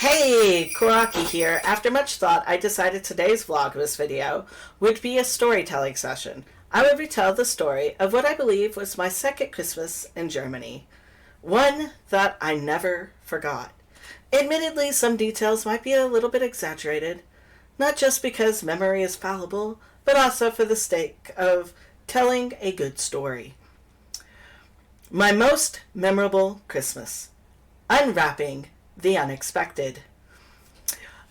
Hey, Koraki here. After much thought, I decided today's Vlogmas video would be a storytelling session. I would retell the story of what I believe was my second Christmas in Germany. One that I never forgot. Admittedly, some details might be a little bit exaggerated, not just because memory is fallible, but also for the sake of telling a good story. My most memorable Christmas. Unwrapping the unexpected.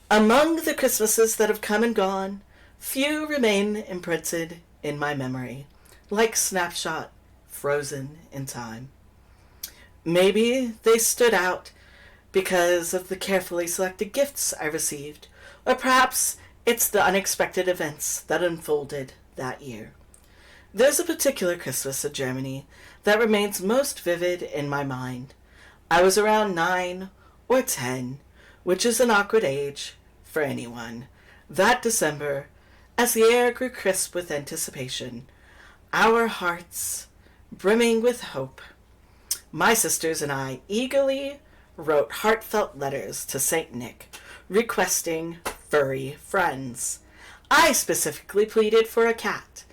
Among the Christmases that have come and gone, few remain imprinted in my memory, like snapshot frozen in time. Maybe they stood out because of the carefully selected gifts I received, or perhaps it's the unexpected events that unfolded that year. There's a particular Christmas in Germany that remains most vivid in my mind. I was around 9 or 10, which is an awkward age for anyone. That December, as the air grew crisp with anticipation, our hearts brimming with hope, my sisters and I eagerly wrote heartfelt letters to Saint Nick, requesting furry friends. I specifically pleaded for a cat.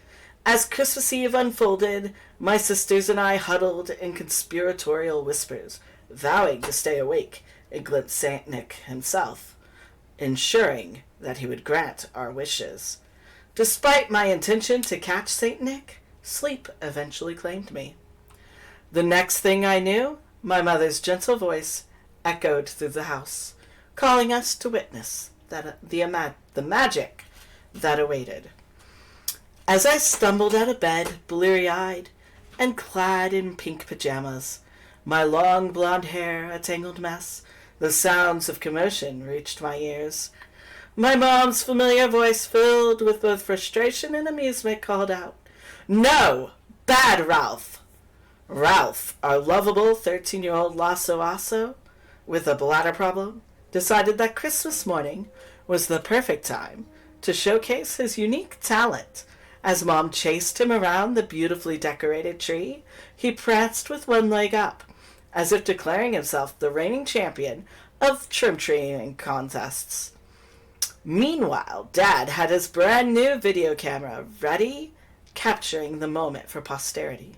As Christmas Eve unfolded, my sisters and I huddled in conspiratorial whispers, vowing to stay awake and glimpse Saint Nick himself, ensuring that he would grant our wishes. Despite my intention to catch Saint Nick, sleep eventually claimed me. The next thing I knew, my mother's gentle voice echoed through the house, calling us to witness the magic that awaited. As I stumbled out of bed, bleary-eyed and clad in pink pajamas, my long blonde hair a tangled mess, the sounds of commotion reached my ears. My mom's familiar voice, filled with both frustration and amusement, called out, "No! Bad Ralph!" Ralph, our lovable 13-year-old Lasso with a bladder problem, decided that Christmas morning was the perfect time to showcase his unique talent. As Mom chased him around the beautifully decorated tree, he pranced with one leg up, as if declaring himself the reigning champion of trim-treeing contests. Meanwhile, Dad had his brand new video camera ready, capturing the moment for posterity.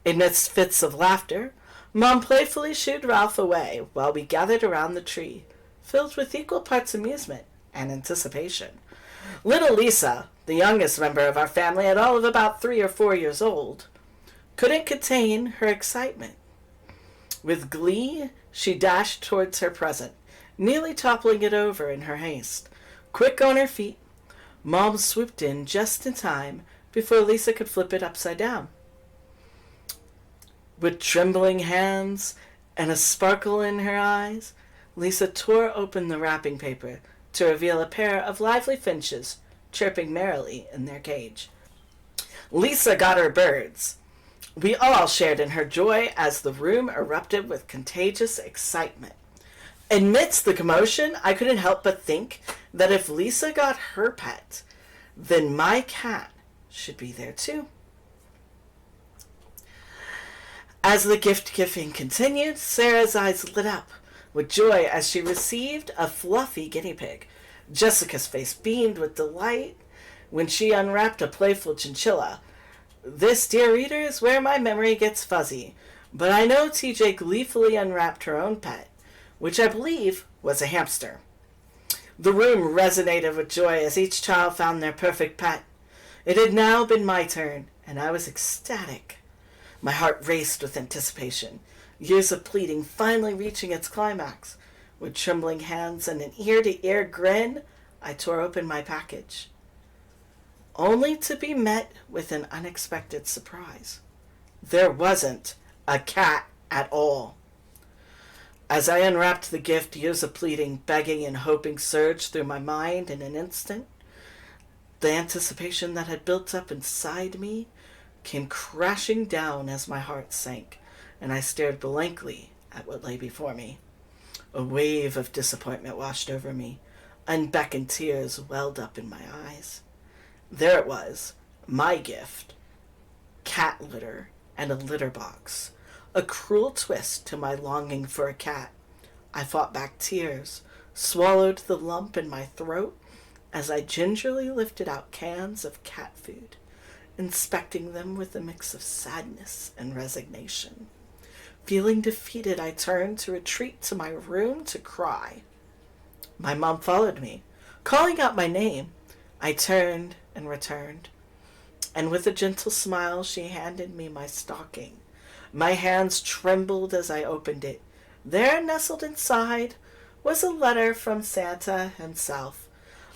Amidst fits of laughter, Mom playfully shooed Ralph away while we gathered around the tree, filled with equal parts amusement and anticipation. Little Lisa, the youngest member of our family at all of about 3 or 4 years old, couldn't contain her excitement. With glee, she dashed towards her present, nearly toppling it over in her haste. Quick on her feet, Mom swooped in just in time before Lisa could flip it upside down. With trembling hands and a sparkle in her eyes, Lisa tore open the wrapping paper to reveal a pair of lively finches chirping merrily in their cage. Lisa got her birds. We all shared in her joy as the room erupted with contagious excitement. Amidst the commotion, I couldn't help but think that if Lisa got her pet, then my cat should be there too. As the gift giving continued, Sarah's eyes lit up with joy as she received a fluffy guinea pig. Jessica's face beamed with delight when she unwrapped a playful chinchilla. This, dear reader, is where my memory gets fuzzy, but I know TJ gleefully unwrapped her own pet, which I believe was a hamster. The room resonated with joy as each child found their perfect pet. It had now been my turn, and I was ecstatic. My heart raced with anticipation, years of pleading finally reaching its climax. With trembling hands and an ear-to-ear grin, I tore open my package, only to be met with an unexpected surprise. There wasn't a cat at all. As I unwrapped the gift, years of pleading, begging, and hoping surged through my mind in an instant. The anticipation that had built up inside me came crashing down as my heart sank, and I stared blankly at what lay before me. A wave of disappointment washed over me. Unbeckoned tears welled up in my eyes. There it was, my gift. Cat litter and a litter box. A cruel twist to my longing for a cat. I fought back tears, swallowed the lump in my throat as I gingerly lifted out cans of cat food, inspecting them with a mix of sadness and resignation. Feeling defeated, I turned to retreat to my room to cry. My mom followed me, calling out my name. I turned and returned, and with a gentle smile she handed me my stocking. My hands trembled as I opened it. There, nestled inside, was a letter from Santa himself.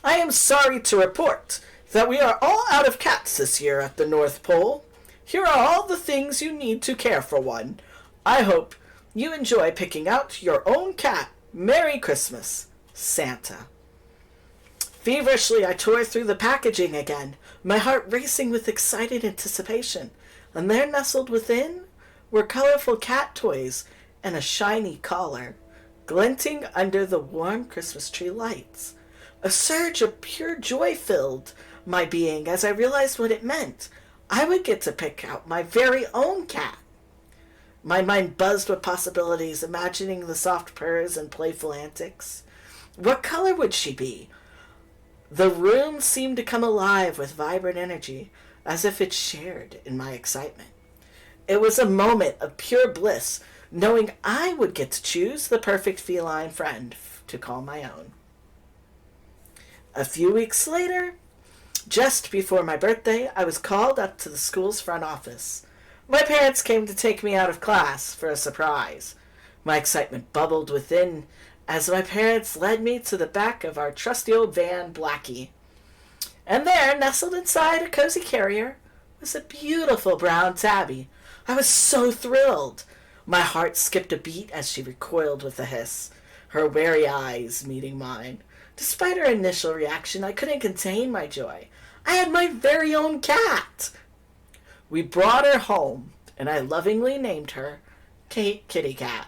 I am sorry to report that we are all out of cats this year at the North Pole. Here are all the things you need to care for one. I hope you enjoy picking out your own cat. Merry Christmas, Santa. Feverishly, I tore through the packaging again, my heart racing with excited anticipation. And there, nestled within, were colorful cat toys and a shiny collar, glinting under the warm Christmas tree lights. A surge of pure joy filled my being as I realized what it meant. I would get to pick out my very own cat. My mind buzzed with possibilities, imagining the soft purrs and playful antics. What color would she be? The room seemed to come alive with vibrant energy, as if it shared in my excitement. It was a moment of pure bliss, knowing I would get to choose the perfect feline friend to call my own. A few weeks later, just before my birthday, I was called up to the school's front office. My parents came to take me out of class for a surprise. My excitement bubbled within as my parents led me to the back of our trusty old van, Blackie. And there, nestled inside a cozy carrier, was a beautiful brown tabby. I was so thrilled. My heart skipped a beat as she recoiled with a hiss, her wary eyes meeting mine. Despite her initial reaction, I couldn't contain my joy. I had my very own cat. We brought her home, and I lovingly named her Kitty Cat.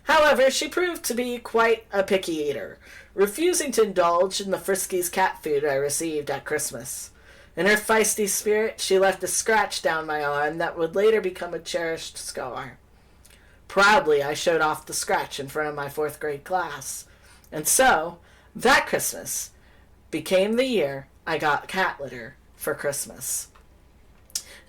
However, she proved to be quite a picky eater, refusing to indulge in the Friskies cat food I received at Christmas. In her feisty spirit, she left a scratch down my arm that would later become a cherished scar. Proudly, I showed off the scratch in front of my 4th grade class. And so, that Christmas became the year I got cat litter for Christmas.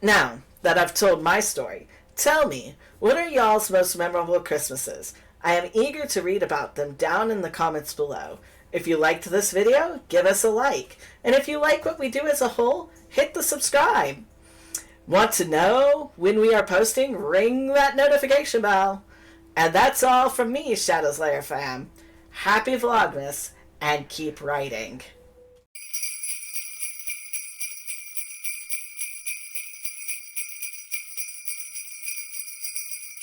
Now that I've told my story, tell me, what are y'all's most memorable Christmases? I am eager to read about them down in the comments below. If you liked this video, give us a like. And if you like what we do as a whole, hit the subscribe. Want to know when we are posting? Ring that notification bell. And that's all from me, Shadows Lair fam. Happy Vlogmas, and keep writing.